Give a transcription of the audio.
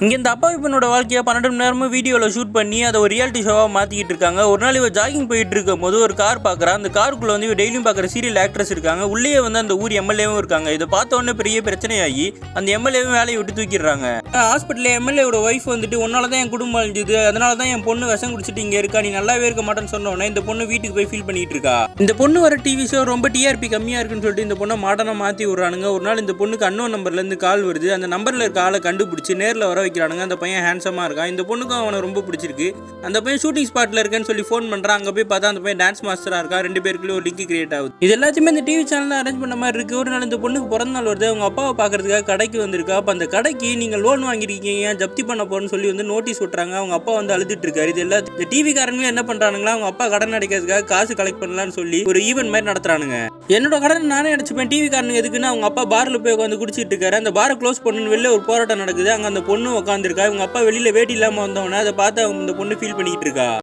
இங்க இந்த அப்பா இப்பனோட வாழ்க்கையை 12 மணி நேரமும் வீடியோவில் ஷூட் பண்ணி அதை ஒரு ரியாலிட்டி ஷோவாக மாற்றிக்கிட்டு இருக்காங்க. ஒரு நாள் இவ ஜாகிங் போயிட்டு இருக்கும் போது ஒரு கார் பார்க்குறான். அந்த காருக்குள்ள வந்து இவ டெய்லியும் பார்க்குற சீரியல் ஆக்ட்ரஸ் இருக்காங்க. உள்ளே வந்து அந்த ஊர் எம்எல்ஏவும் இருக்காங்க. இதை பார்த்த உடனே பெரிய பிரச்சனையாகி அந்த எம்எல்ஏவும் வேலையை விட்டு தூக்கிடுறாங்க. ஹாஸ்பிட்டலில் எம்எல்ஏவோட ஒய்ஃப் வந்துட்டு உன்னால தான் என் குடும்பம் அழிஞ்சுது, அதனால தான் என் பொண்ணு விஷம் குடிச்சிட்டு இங்கே இருக்கா, நீ நல்லாவே இருக்க மாட்டேன்னு சொன்ன உடனே இந்த பொண்ணு வீட்டுக்கு போய் ஃபீல் பண்ணிட்டு இருக்கா. இந்த பொண்ணு வர டிவி ஷோ ரொம்ப டிஆர்பி கம்மியாக இருக்குன்னு சொல்லிட்டு இந்த பொண்ணை மாடனாக மாற்றி விடுறானுங்க. ஒரு நாள் இந்த பொண்ணுக்கு அன்னோன் நம்பர்லேருந்து கால் வருது. அந்த நம்பரில் இருக்க ஆளை கண்டுபிடிச்சி நேரில் வர வைக்கிறானுங்க. அந்த பையன் ஹேண்ட்ஸமாக இருக்கான். இந்த பொண்ணுக்கும் அவனை ரொம்ப பிடிச்சிருக்கு. அந்த பையன் ஷூட்டிங் ஸ்பாட்டில் இருக்கேன்னு சொல்லி ஃபோன் பண்ணுறான். அங்கே போய் பார்த்தா அந்த பையன் டான்ஸ் மாஸ்டராக இருக்கா. 2 பேருக்குள்ளே ஒரு லிங்க் கிரியேட் ஆகுது. இது எல்லாத்தையுமே இந்த டிவி சேனலில் அரேஞ்ச் பண்ண மாதிரி இருக்குது. ஒரு நாள் இந்த பொண்ணுக்கு பிறந்த நாள் வருது. அவங்க அப்பாவை பார்க்கறதுக்காக கடைக்கு வந்திருக்கா. அப்போ அந்த கடைக்கு நீங்கள் லோன் வாங்கியிருக்கீங்க, ஜப்தி பண்ண போறேன்னு சொல்லி வந்து நோட்டீஸ் விட்டுறாங்க. அவங்க அப்பா வந்து அழுதுட்டு இருக்காரு. இது எல்லாம் இந்த டிவி காரங்களும் என்ன பண்ணுறானுங்களா, அவங்க அப்பா கடன் அடைக்கிறதுக்காக காசு கலெக்ட் பண்ணலான்னு சொல்லி ஒரு ஈவென்ட் மாதிரி நடத்துறானுங்க. என்னோட கடன் நானே அடைச்சுப்பேன், டிவி காரனுக்கு எதுக்குன்னு அவங்க அப்பா பார்ல போய் உட்காந்து குடிச்சிட்டு இருக்காரு. அந்த பாரை க்ளோஸ் பண்ணு வெளில ஒரு போராட்டம் நடக்குது. அங்கே அந்த பொண்ணு உட்காந்துருக்கா. அவங்க அப்பா வெளியில வேட்டி இல்லாமல் வந்தவொடனே அதை பார்த்து அவங்க இந்த பொண்ணு ஃபீல் பண்ணிட்டு இருக்கா.